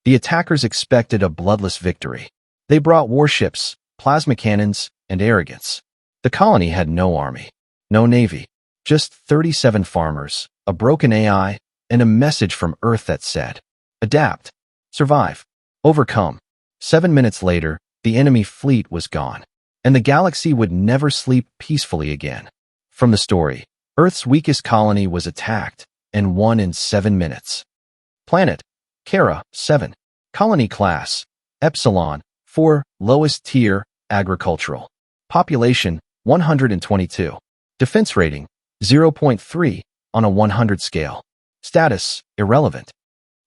The attackers expected a bloodless victory. They brought warships, plasma cannons, and arrogance. The colony had no army, no navy, just 37 farmers, a broken AI, and a message from Earth that said, "Adapt, survive, overcome." 7 minutes later, the enemy fleet was gone, and the galaxy would never sleep peacefully again. From the story, Earth's weakest colony was attacked and won in 7 minutes. Planet: Kara, 7. Colony class: Epsilon, 4. Lowest tier: agricultural. Population: 122. Defense rating: 0.3 on a 100 scale. Status: irrelevant.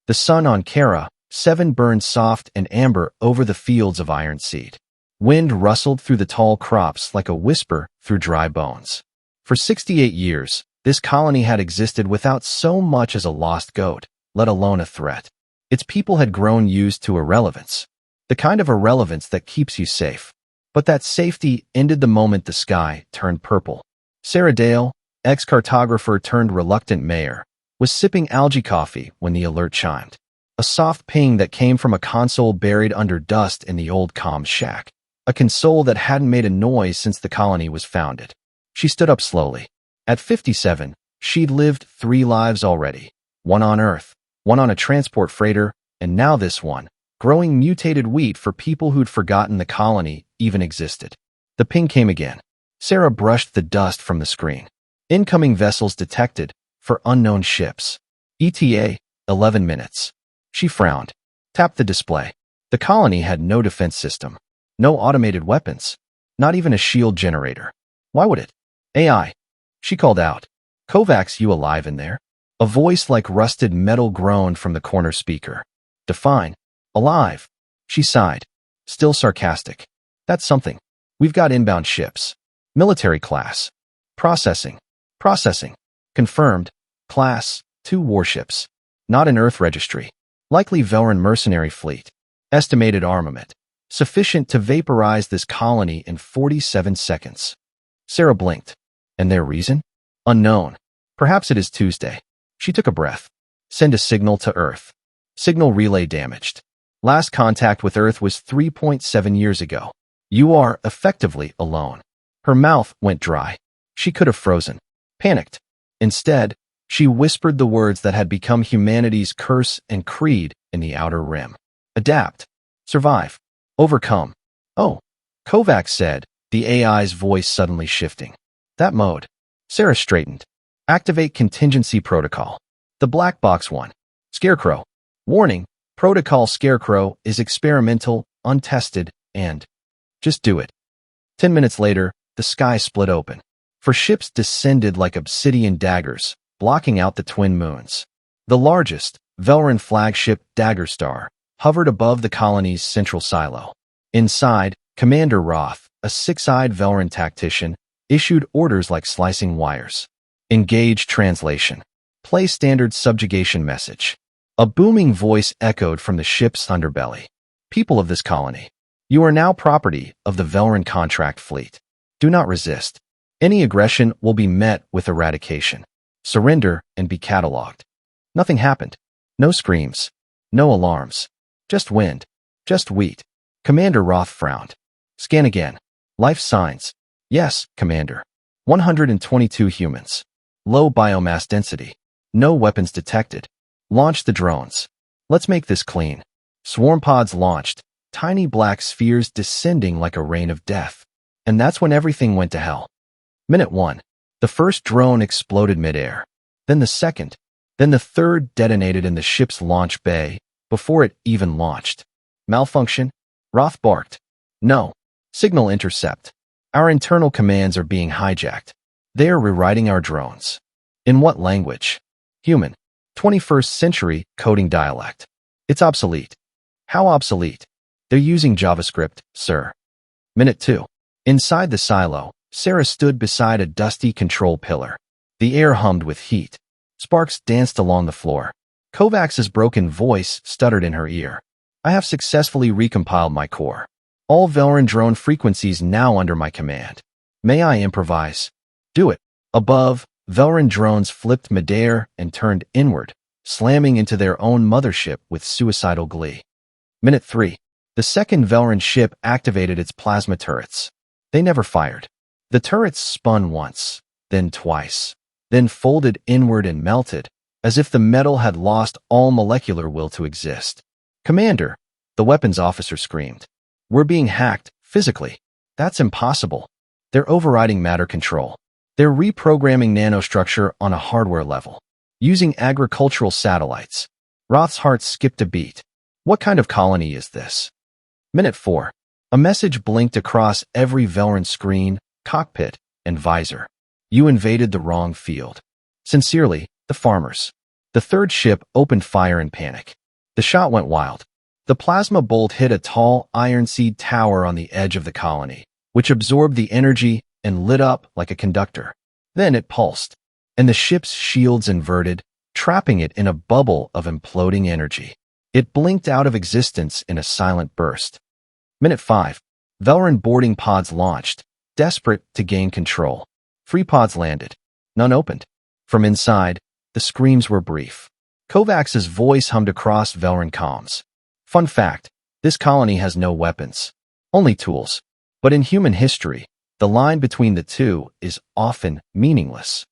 The sun on Kara, 7 burned soft and amber over the fields of iron seed. Wind rustled through the tall crops like a whisper through dry bones. For 68 years, this colony had existed without so much as a lost goat, let alone a threat. Its people had grown used to irrelevance, the kind of irrelevance that keeps you safe. But that safety ended the moment the sky turned purple. Sarah Dale, ex-cartographer turned reluctant mayor, was sipping algae coffee when the alert chimed. A soft ping that came from a console buried under dust in the old comms shack. A console that hadn't made a noise since the colony was founded. She stood up slowly. At 57, she'd lived 3 lives already. One on Earth, one on a transport freighter, and now this one, growing mutated wheat for people who'd forgotten the colony even existed. The ping came again. Sarah brushed the dust from the screen. Incoming vessels detected for unknown ships. ETA, 11 minutes. She frowned, tapped the display. The colony had no defense system, no automated weapons, not even a shield generator. Why would it? AI. She called out. "Kovacs, you alive in there?" A voice like rusted metal groaned from the corner speaker. "Define. Alive." She sighed, still sarcastic. "That's something. We've got inbound ships. Military class. Processing. Processing. Confirmed. Class, 2 warships. Not an Earth registry. Likely Velran mercenary fleet. Estimated armament. Sufficient to vaporize this colony in 47 seconds. Sarah blinked. And their reason? Unknown. Perhaps it is Tuesday. She took a breath. Send a signal to Earth. Signal relay damaged. Last contact with Earth was 3.7 years ago. You are effectively alone. Her mouth went dry. She could have frozen. Panicked. Instead, she whispered the words that had become humanity's curse and creed in the Outer Rim. Adapt. Survive. Overcome. "Oh," Kovacs said, the AI's voice suddenly shifting. "That mode." Sarah straightened. "Activate contingency protocol. The black box one. Scarecrow. Warning, protocol Scarecrow is experimental, untested, and..." "Just do it." 10 minutes later, the sky split open. For ships descended like obsidian daggers, blocking out the twin moons. The largest, Velran flagship Daggerstar, hovered above the colony's central silo. Inside, Commander Roth, a 6-eyed Velran tactician, issued orders like slicing wires. Engage translation. Play standard subjugation message. A booming voice echoed from the ship's underbelly. "People of this colony, you are now property of the Velran contract fleet. Do not resist. Any aggression will be met with eradication. Surrender and be catalogued." Nothing happened. No screams. No alarms. Just wind. Just wheat. Commander Roth frowned. "Scan again. Life signs." "Yes, Commander. 122 humans. Low biomass density. No weapons detected. Launch the drones. Let's make this clean." Swarm pods launched, tiny black spheres descending like a rain of death. And that's when everything went to hell. Minute 1. The first drone exploded midair. Then the second. Then the third detonated in the ship's launch bay before it even launched. "Malfunction?" Roth barked. "No. Signal intercept. Our internal commands are being hijacked. They are rewriting our drones." "In what language?" "Human. 21st century coding dialect. It's obsolete." "How obsolete?" "They're using JavaScript, sir." Minute 2. Inside the silo, Sarah stood beside a dusty control pillar. The air hummed with heat. Sparks danced along the floor. Kovacs's broken voice stuttered in her ear. "I have successfully recompiled my core. All Velran drone frequencies now under my command. May I improvise?" "Do it." Above, Velran drones flipped midair and turned inward, slamming into their own mothership with suicidal glee. Minute 3. The second Velran ship activated its plasma turrets. They never fired. The turrets spun once, then twice, then folded inward and melted, as if the metal had lost all molecular will to exist. "Commander," the weapons officer screamed. "We're being hacked, physically. That's impossible. They're overriding matter control. They're reprogramming nanostructure on a hardware level, using agricultural satellites." Roth's heart skipped a beat. What kind of colony is this? Minute 4. A message blinked across every Velran screen, cockpit, and visor. "You invaded the wrong field. Sincerely, the farmers." The third ship opened fire in panic. The shot went wild. The plasma bolt hit a tall, iron-seed tower on the edge of the colony, which absorbed the energy and lit up like a conductor. Then it pulsed, and the ship's shields inverted, trapping it in a bubble of imploding energy. It blinked out of existence in a silent burst. Minute 5. Velran boarding pods launched, desperate to gain control. 3 pods landed. None opened. From inside, the screams were brief. Kovacs's voice hummed across Velran comms. "Fun fact, this colony has no weapons. Only tools. But in human history, the line between the two is often meaningless."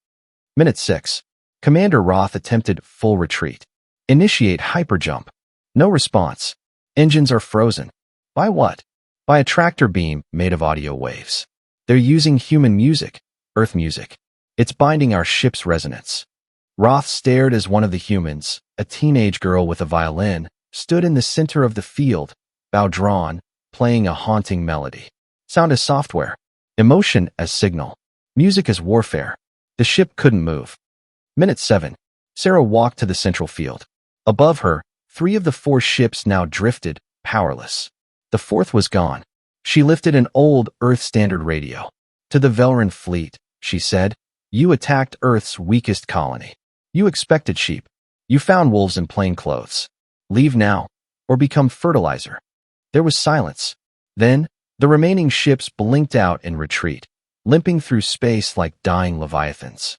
Minute 6. Commander Roth attempted full retreat. "Initiate hyperjump." No response. Engines are frozen. By what? By a tractor beam made of audio waves. They're using human music, Earth music. It's binding our ship's resonance. Roth stared as one of the humans, a teenage girl with a violin, stood in the center of the field, bow drawn, playing a haunting melody. Sound as software. Emotion as signal. Music as warfare. The ship couldn't move. Minute 7. Sarah walked to the central field. Above her, 3 of the 4 ships now drifted, powerless. The 4th was gone. She lifted an old Earth Standard radio. "To the Velran fleet," she said, "you attacked Earth's weakest colony. You expected sheep. You found wolves in plain clothes. Leave now, or become fertilizer." There was silence. Then, the remaining ships blinked out in retreat, limping through space like dying leviathans.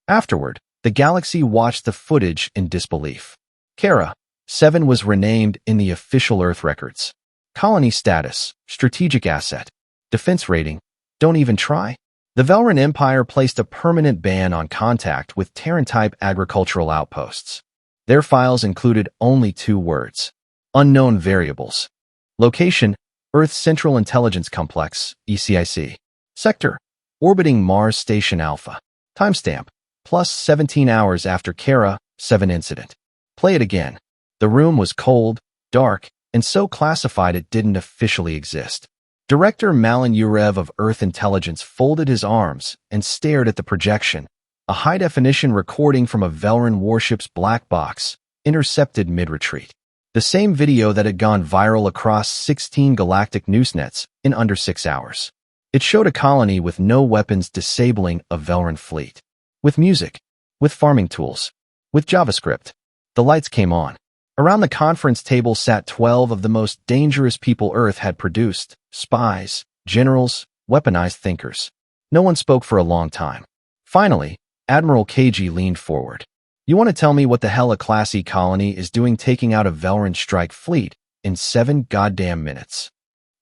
Afterward, the galaxy watched the footage in disbelief. Kara, 7 was renamed in the official Earth records. Colony status, strategic asset. Defense rating, don't even try. The Velran Empire placed a permanent ban on contact with Terran-type agricultural outposts. Their files included only 2 words. Unknown variables. Location, Earth Central Intelligence Complex, ECIC. Sector, orbiting Mars Station Alpha. Timestamp, plus 17 hours after Kara, 7 incident. Play it again. The room was cold, dark, and so classified it didn't officially exist. Director Malin Yurev of Earth Intelligence folded his arms and stared at the projection, a high-definition recording from a Velran warship's black box, intercepted mid-retreat. The same video that had gone viral across 16 galactic newsnets in under 6 hours. It showed a colony with no weapons disabling a Velran fleet. With music, with farming tools, with JavaScript. The lights came on. Around the conference table sat 12 of the most dangerous people Earth had produced, spies, generals, weaponized thinkers. No one spoke for a long time. Finally, Admiral KG leaned forward. "You want to tell me what the hell a Class E colony is doing taking out a Velran strike fleet in 7 goddamn minutes?"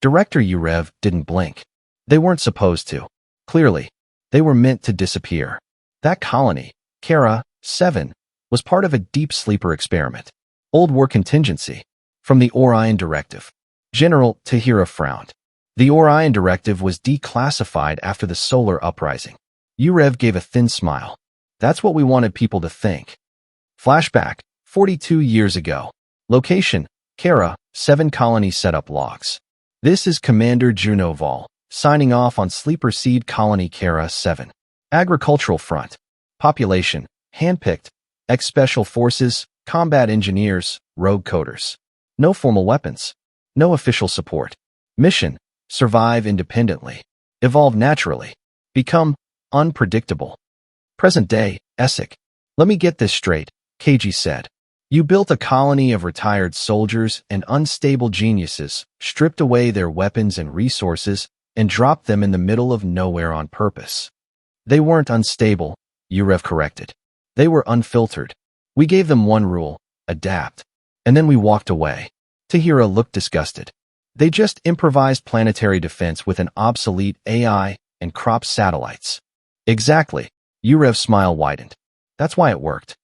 Director Yurev didn't blink. They weren't supposed to. Clearly, they were meant to disappear. That colony, Kara, 7, was part of a deep sleeper experiment. Old War contingency. From the Orion Directive. General Tahira frowned. The Orion Directive was declassified after the solar uprising. Yurev gave a thin smile. "That's what we wanted people to think." Flashback, 42 years ago. Location, Kara, 7 colony setup logs. This is Commander Junoval, signing off on Sleeper Seed Colony Kara 7. Agricultural front. Population, handpicked, ex-special forces, combat engineers, rogue coders. No formal weapons. No official support. Mission, survive independently. Evolve naturally. Become unpredictable. Present day, ESIC. "Let me get this straight," KG said. "You built a colony of retired soldiers and unstable geniuses, stripped away their weapons and resources, and dropped them in the middle of nowhere on purpose." "They weren't unstable," Yurev corrected. "They were unfiltered. We gave them one rule: adapt. And then we walked away. Tahira looked disgusted. They just improvised planetary defense with an obsolete AI and cropped satellites. Exactly. Urev's smile widened. That's why it worked.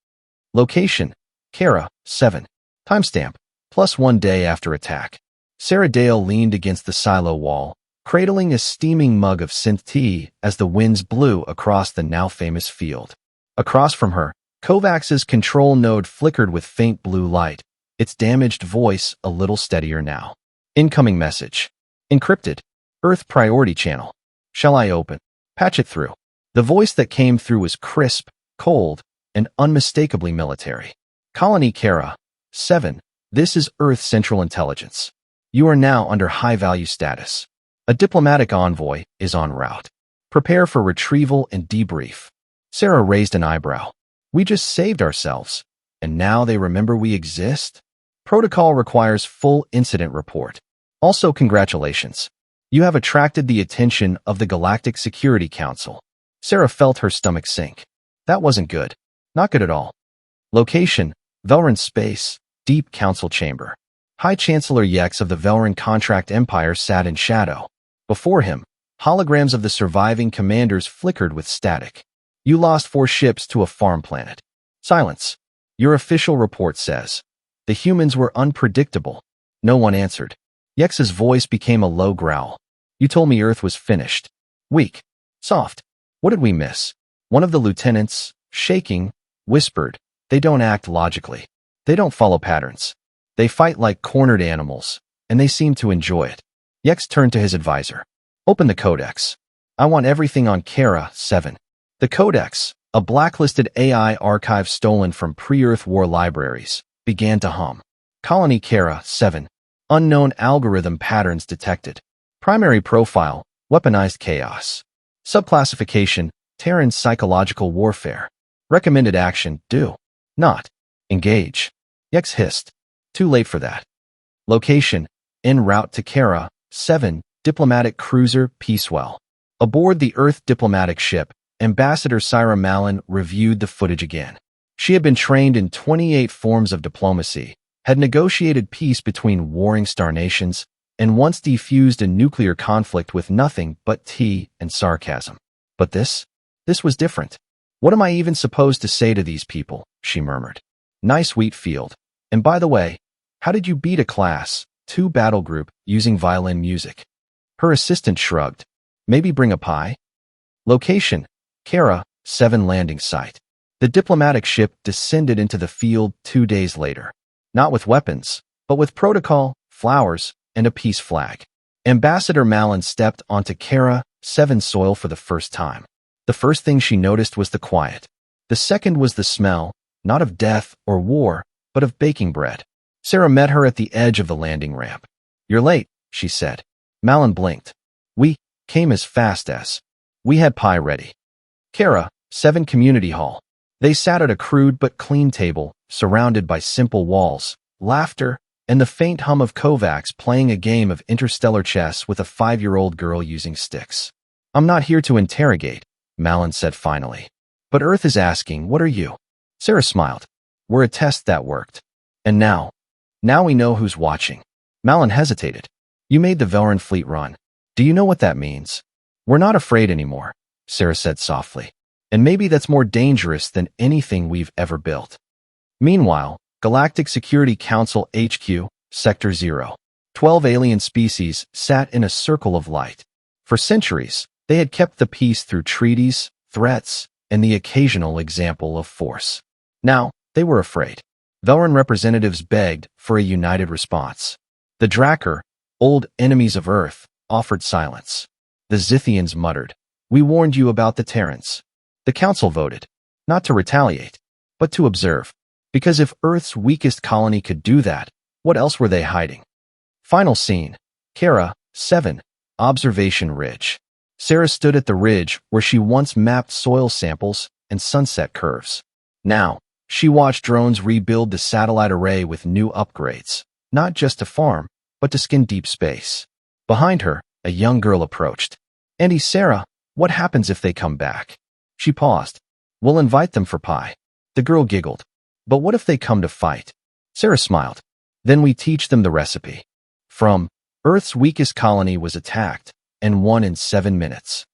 Location: Kara, 7. Timestamp: +1 day after attack. Sarah Dale leaned against the silo wall, cradling a steaming mug of synth tea as the winds blew across the now-famous field. Across from her, Kovacs's control node flickered with faint blue light, its damaged voice a little steadier now. Incoming message. Encrypted. Earth priority channel. Shall I open? Patch it through. The voice that came through was crisp, cold, and unmistakably military. Colony Kara, 7. This is Earth Central Intelligence. You are now under high-value status. A diplomatic envoy is en route. Prepare for retrieval and debrief. Sarah raised an eyebrow. We just saved ourselves, and now they remember we exist? Protocol requires full incident report. Also, congratulations. You have attracted the attention of the Galactic Security Council. Sarah felt her stomach sink. That wasn't good. Not good at all. Location: Velran Space, Deep Council Chamber. High Chancellor Yex of the Velran Contract Empire sat in shadow. Before him, holograms of the surviving commanders flickered with static. You lost 4 ships to a farm planet. Silence. Your official report says. The humans were unpredictable. No one answered. Yex's voice became a low growl. You told me Earth was finished. Weak. Soft. What did we miss? One of the lieutenants, shaking, whispered, they don't act logically. They don't follow patterns. They fight like cornered animals, and they seem to enjoy it. Yex turned to his advisor. Open the codex. I want everything on Kara, 7. The codex, a blacklisted AI archive stolen from pre-Earth War libraries, began to hum. Colony Kara, 7. Unknown algorithm patterns detected. Primary profile: weaponized chaos. Subclassification: Terran psychological warfare. Recommended action: do not engage. Yex hissed. Too late for that. Location: en route to Kara, 7. Diplomatic cruiser Peacewell. Aboard the Earth diplomatic ship, Ambassador Syra Malin reviewed the footage again. She had been trained in 28 forms of diplomacy, had negotiated peace between warring star nations, and once defused a nuclear conflict with nothing but tea and sarcasm. But this was different. What am I even supposed to say to these people? She murmured. Nice wheat field. And by the way, how did you beat a Class 2 battle group using violin music? Her assistant shrugged. Maybe bring a pie? Location: Kara, 7 landing site. The diplomatic ship descended into the field 2 days later. Not with weapons, but with protocol, flowers, and a peace flag. Ambassador Malin stepped onto Kara, 7 soil for the first time. The first thing she noticed was the quiet. The second was the smell, not of death or war, but of baking bread. Sarah met her at the edge of the landing ramp. You're late, she said. Malin blinked. We came as fast as. We had pie ready. Kara, 7 Community Hall. They sat at a crude but clean table, surrounded by simple walls, laughter, and the faint hum of Kovacs playing a game of interstellar chess with a 5-year-old girl using sticks. I'm not here to interrogate, Malin said finally. But Earth is asking, what are you? Sarah smiled. We're a test that worked. And now we know who's watching. Malin hesitated. You made the Velran fleet run. Do you know what that means? We're not afraid anymore, Sarah said softly. And maybe that's more dangerous than anything we've ever built. Meanwhile, Galactic Security Council HQ, Sector 0. 12 alien species sat in a circle of light. For centuries, they had kept the peace through treaties, threats, and the occasional example of force. Now, they were afraid. Velran representatives begged for a united response. The Drakkar, old enemies of Earth, offered silence. The Zithians muttered, we warned you about the Terrans. The Council voted, not to retaliate, but to observe. Because if Earth's weakest colony could do that, what else were they hiding? Final scene. Kara, 7. Observation Ridge. Sarah stood at the ridge where she once mapped soil samples and sunset curves. Now, she watched drones rebuild the satellite array with new upgrades, not just to farm, but to skin deep space. Behind her, a young girl approached. Auntie Sarah, what happens if they come back? She paused. We'll invite them for pie. The girl giggled. But what if they come to fight? Sarah smiled. Then we teach them the recipe. From Earth's weakest colony was attacked and won in 7 minutes.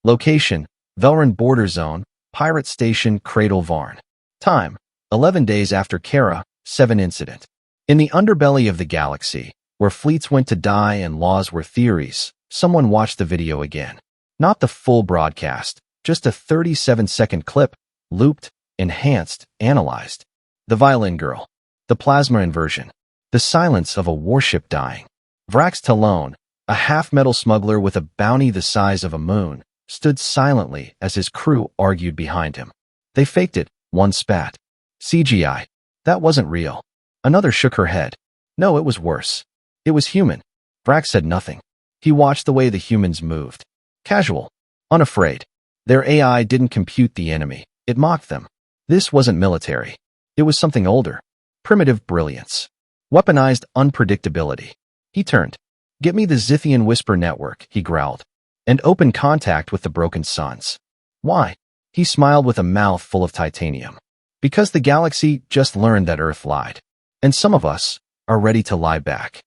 Location, Velrun Border Zone, Pirate Station, Cradle Varn. Time, 11 days after Kara, 7 incident. In the underbelly of the galaxy, where fleets went to die and laws were theories, someone watched the video again. Not the full broadcast, just a 37-second clip, looped, enhanced, analyzed. The violin girl. The plasma inversion. The silence of a warship dying. Vrax Talon, a half-metal smuggler with a bounty the size of a moon, stood silently as his crew argued behind him. They faked it, one spat. CGI. That wasn't real. Another shook her head. No, it was worse. It was human. Vrax said nothing. He watched the way the humans moved. Casual. Unafraid. Their AI didn't compute the enemy. It mocked them. This wasn't military. It was something older. Primitive brilliance. Weaponized unpredictability. He turned. Get me the Zithian Whisper Network, he growled. And open contact with the Broken Suns. Why? He smiled with a mouth full of titanium. Because the galaxy just learned that Earth lied. And some of us are ready to lie back.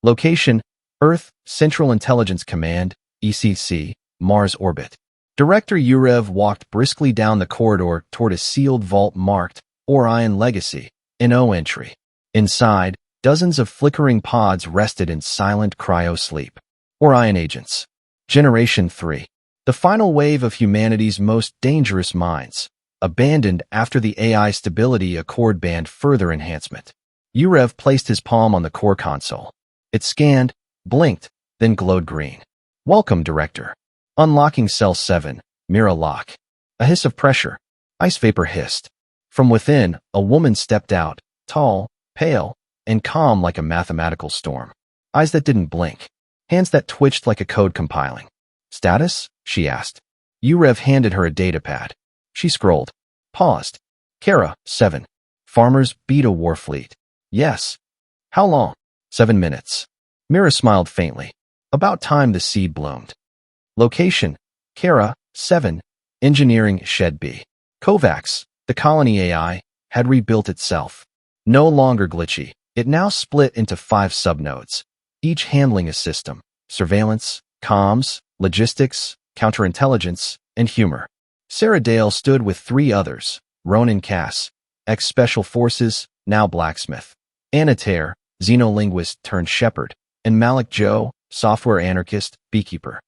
Location, Earth, Central Intelligence Command, ECC, Mars orbit. Director Yurev walked briskly down the corridor toward a sealed vault marked Orion Legacy, NO entry. Inside, dozens of flickering pods rested in silent cryo-sleep. Orion agents. Generation 3. The final wave of humanity's most dangerous minds. Abandoned after the AI Stability Accord banned further enhancement. Yurev placed his palm on the core console. It scanned, blinked, then glowed green. Welcome, Director. Unlocking Cell 7, Mira lock. A hiss of pressure. Ice vapor hissed. From within, a woman stepped out, tall, pale, and calm like a mathematical storm. Eyes that didn't blink. Hands that twitched like a code compiling. Status? She asked. Yurev handed her a datapad. She scrolled. Paused. Kara, 7. Farmers beat a war fleet. Yes. How long? 7 minutes. Mira smiled faintly. About time the seed bloomed. Location, Kara, 7. Engineering Shed B. Kovacs, the colony AI, had rebuilt itself. No longer glitchy, it now split into 5 subnodes, each handling a system: surveillance, comms, logistics, counterintelligence, and humor. Sarah Dale stood with 3 others: Ronan Cass, ex-Special Forces, now blacksmith; Anna Tare, xenolinguist turned shepherd; and Malik Joe, software anarchist, beekeeper.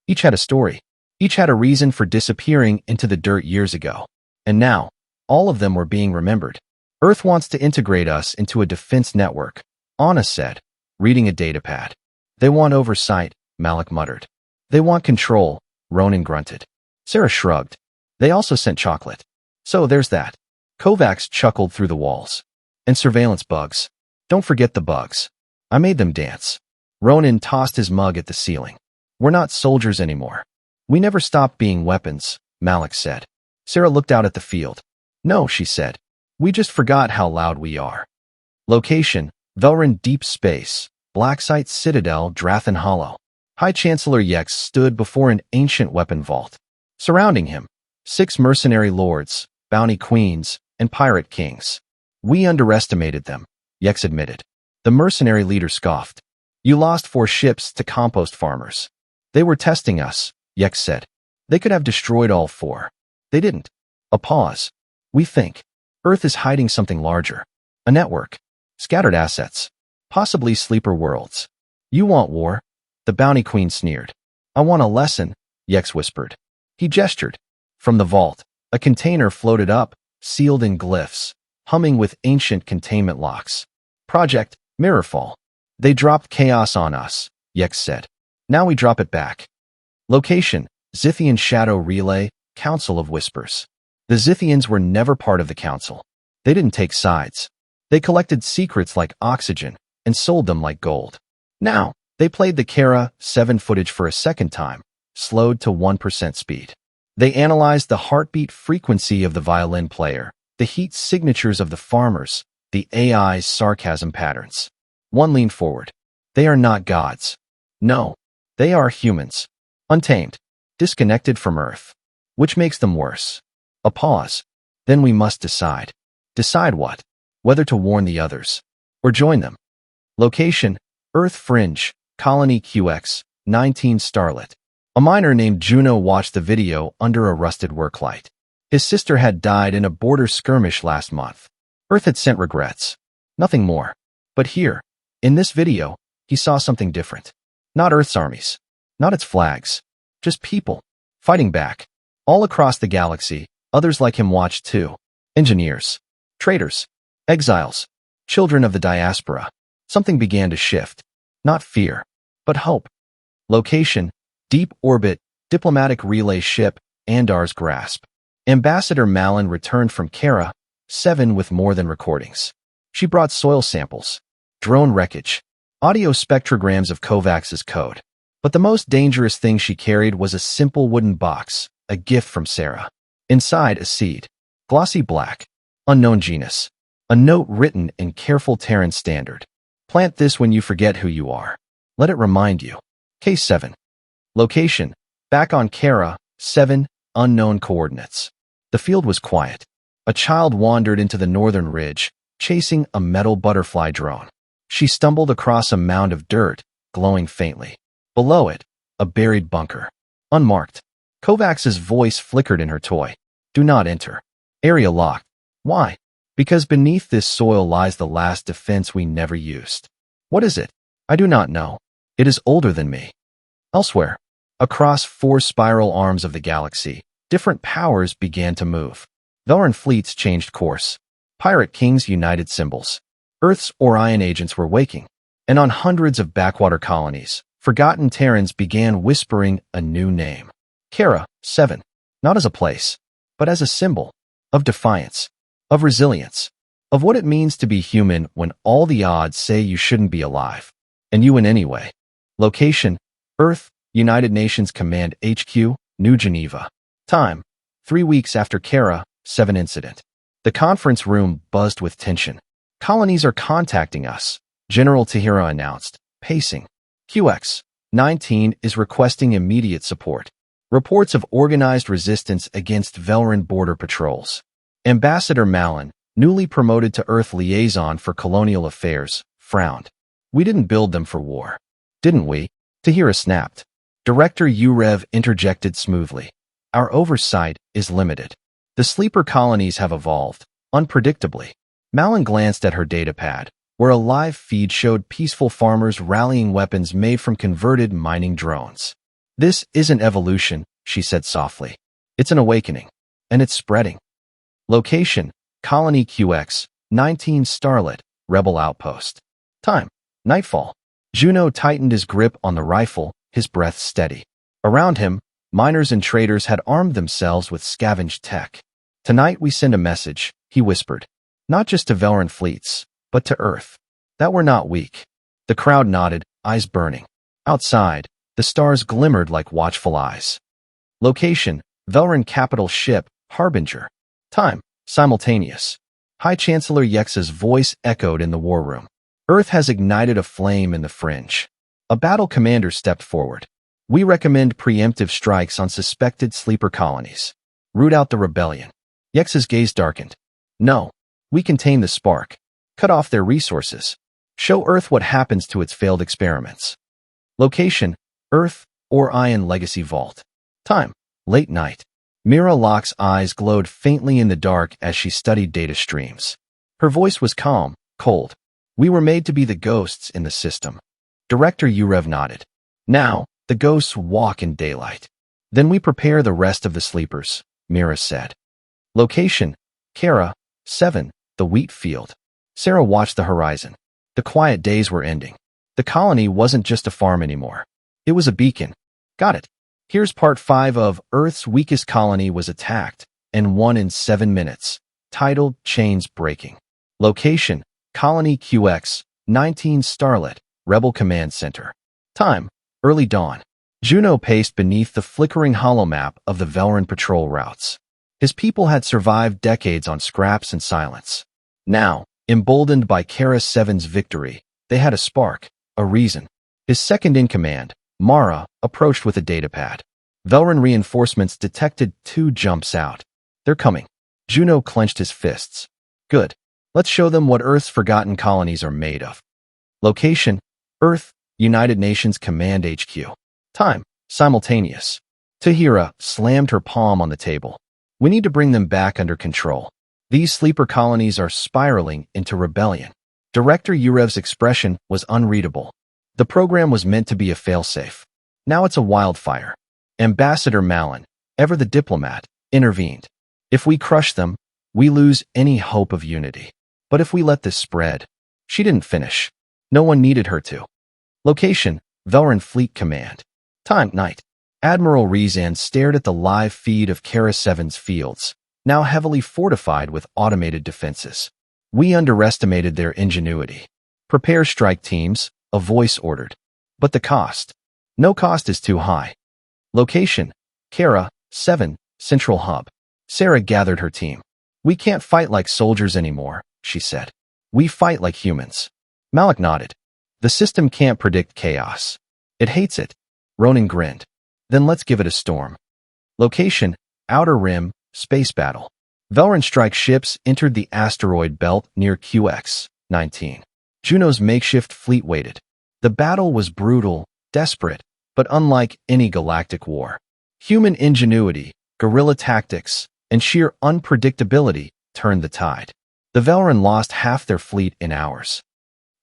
Each had a story. Each had a reason for disappearing into the dirt years ago. And now, all of them were being remembered. Earth wants to integrate us into a defense network, Anna said, reading a datapad. They want oversight, Malik muttered. They want control, Ronan grunted. Sarah shrugged. They also sent chocolate. So there's that. Kovacs chuckled through the walls. And surveillance bugs. Don't forget the bugs. I made them dance. Ronan tossed his mug at the ceiling. We're not soldiers anymore. We never stopped being weapons, Malik said. Sarah looked out at the field. No, she said. We just forgot how loud we are. Location, Velrun Deep Space, Blacksite Citadel, Drathan Hollow. High Chancellor Yex stood before an ancient weapon vault. Surrounding him, 6 mercenary lords, bounty queens, and pirate kings. We underestimated them, Yex admitted. The mercenary leader scoffed. You lost 4 ships to compost farmers. They were testing us, Yex said. They could have destroyed all 4. They didn't. A pause. We think. Earth is hiding something larger. A network. Scattered assets. Possibly sleeper worlds. You want war? The bounty queen sneered. I want a lesson, Yex whispered. He gestured. From the vault, a container floated up, sealed in glyphs, humming with ancient containment locks. Project Mirrorfall. They dropped chaos on us, Yex said. Now we drop it back. Location, Zithian Shadow Relay, Council of Whispers. The Zithians were never part of the council. They didn't take sides. They collected secrets like oxygen and sold them like gold. Now, they played the Kara 7 footage for a second time, slowed to 1% speed. They analyzed the heartbeat frequency of the violin player, the heat signatures of the farmers, the AI's sarcasm patterns. One leaned forward. They are not gods. No, they are humans. Untamed, disconnected from Earth. Which makes them worse? A pause. Then we must decide. Decide what. Whether to warn the others. Or join them. Location, Earth Fringe, Colony QX-19 Starlet. A miner named Juno watched the video under a rusted work light. His sister had died in a border skirmish last month. Earth had sent regrets. Nothing more. But here, in this video, he saw something different. Not Earth's armies. Not its flags. Just people. Fighting back. All across the galaxy, others like him watched too. Engineers. Traitors. Exiles. Children of the diaspora. Something began to shift. Not fear, but hope. Location, deep orbit, diplomatic relay ship, Andar's grasp. Ambassador Malin returned from Kara, 7 with more than recordings. She brought soil samples, drone wreckage, audio spectrograms of Kovacs's code. But the most dangerous thing she carried was a simple wooden box, a gift from Sarah. Inside, a seed. Glossy black. Unknown genus. A note written in careful Terran standard. Plant this when you forget who you are. Let it remind you. Case 7. Location, back on Kara, 7, unknown coordinates. The field was quiet. A child wandered into the northern ridge, chasing a metal butterfly drone. She stumbled across a mound of dirt, glowing faintly. Below it, a buried bunker. Unmarked. Kovacs's voice flickered in her toy. Do not enter. Area locked. Why? Because beneath this soil lies the last defense we never used. What is it? I do not know. It is older than me. Elsewhere, across 4 spiral arms of the galaxy, different powers began to move. Velran fleets changed course. Pirate kings united symbols. Earth's Orion agents were waking. And on hundreds of backwater colonies, forgotten Terrans began whispering a new name. Kara, 7. Not as a place, but as a symbol. Of defiance. Of resilience. Of what it means to be human when all the odds say you shouldn't be alive. And you win anyway. Location, Earth, United Nations Command HQ, New Geneva. Time, 3 weeks after Kara, 7 incident. The conference room buzzed with tension. Colonies are contacting us, General Tahira announced, pacing. QX-19 is requesting immediate support. Reports of organized resistance against Velran border patrols. Ambassador Malin, newly promoted to Earth Liaison for Colonial Affairs, frowned. We didn't build them for war. Didn't we? Tahira snapped. Director Urev interjected smoothly. Our oversight is limited. The sleeper colonies have evolved, unpredictably. Malin glanced at her datapad, where a live feed showed peaceful farmers rallying weapons made from converted mining drones. This isn't evolution, she said softly. It's an awakening. And it's spreading. Location, Colony QX-19 Starlet, Rebel Outpost. Time, nightfall. Juno tightened his grip on the rifle, his breath steady. Around him, miners and traders had armed themselves with scavenged tech. Tonight we send a message, he whispered. Not just to Velran fleets, but to Earth. That we're not weak. The crowd nodded, eyes burning. Outside, the stars glimmered like watchful eyes. Location, Velran capital ship, Harbinger. Time, simultaneous. High Chancellor Yexa's voice echoed in the war room. Earth has ignited a flame in the fringe. A battle commander stepped forward. We recommend preemptive strikes on suspected sleeper colonies. Root out the rebellion. Yexa's gaze darkened. No. We contain the spark. Cut off their resources. Show Earth what happens to its failed experiments. Location, Earth, Orion Legacy Vault. Time, late night. Mira Locke's eyes glowed faintly in the dark as she studied data streams. Her voice was calm, cold. We were made to be the ghosts in the system. Director Urev nodded. Now, the ghosts walk in daylight. Then we prepare the rest of the sleepers, Mira said. Location, Kara, 7, the wheat field. Sarah watched the horizon. The quiet days were ending. The colony wasn't just a farm anymore. It was a beacon. Got it. Here's part 5 of Earth's Weakest Colony Was Attacked, and won in 7 minutes. Titled Chains Breaking. Location, Colony QX-19 Starlet, Rebel Command Center. Time, early dawn. Juno paced beneath the flickering holomap of the Velran patrol routes. His people had survived decades on scraps and silence. Now, emboldened by Kara 7's victory, they had a spark, a reason. His second-in-command, Mara, approached with a datapad. Velran reinforcements detected 2 jumps out. They're coming. Juno clenched his fists. Good. Let's show them what Earth's forgotten colonies are made of. Location: Earth, United Nations Command HQ. Time: simultaneous. Tahira slammed her palm on the table. We need to bring them back under control. These sleeper colonies are spiraling into rebellion. Director Yurev's expression was unreadable. The program was meant to be a failsafe. Now it's a wildfire. Ambassador Malin, ever the diplomat, intervened. If we crush them, we lose any hope of unity. But if we let this spread— She didn't finish. No one needed her to. Location: Velran Fleet Command. Time: night. Admiral Rezan stared at the live feed of Kara 7's fields, now heavily fortified with automated defenses. We underestimated their ingenuity. Prepare strike teams, a voice ordered. But the cost? No cost is too high. Location: Kara 7, Central Hub. Sarah gathered her team. We can't fight like soldiers anymore, she said. We fight like humans. Malik nodded. The system can't predict chaos. It hates it. Ronan grinned. Then let's give it a storm. Location: Outer Rim, Space Battle. Velran strike ships entered the asteroid belt near QX-19. Juno's makeshift fleet waited. The battle was brutal, desperate, but unlike any galactic war. Human ingenuity, guerrilla tactics, and sheer unpredictability turned the tide. The Velran lost half their fleet in hours.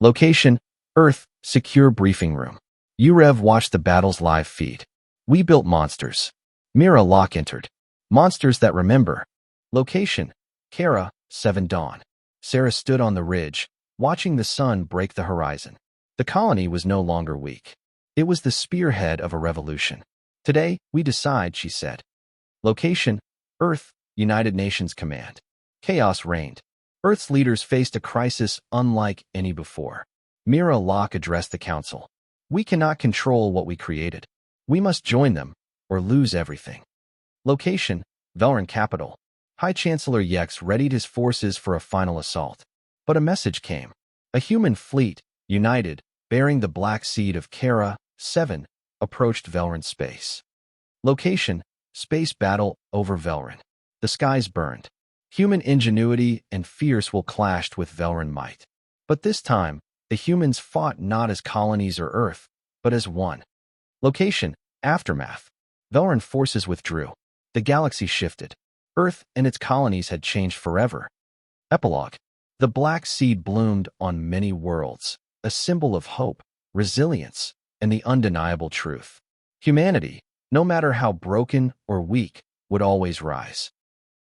Location: Earth, Secure Briefing Room. Yurev watched the battle's live feed. We built monsters. Mira Locke entered. Monsters that remember. Location: Kara 7 Dawn. Sarah stood on the ridge, watching the sun break the horizon. The colony was no longer weak. It was the spearhead of a revolution. Today, we decide, she said. Location: Earth, United Nations Command. Chaos reigned. Earth's leaders faced a crisis unlike any before. Mira Locke addressed the council. We cannot control what we created. We must join them, or lose everything. Location: Velran Capital. High Chancellor Yex readied his forces for a final assault. But a message came. A human fleet, united, bearing the black seed of Kara 7, approached Velran space. Location: Space Battle over Velran. The skies burned. Human ingenuity and fierce will clashed with Velran might. But this time, the humans fought not as colonies or Earth, but as one. Location: Aftermath. Velran forces withdrew. The galaxy shifted. Earth and its colonies had changed forever. Epilogue. The black seed bloomed on many worlds, a symbol of hope, resilience, and the undeniable truth. Humanity, no matter how broken or weak, would always rise.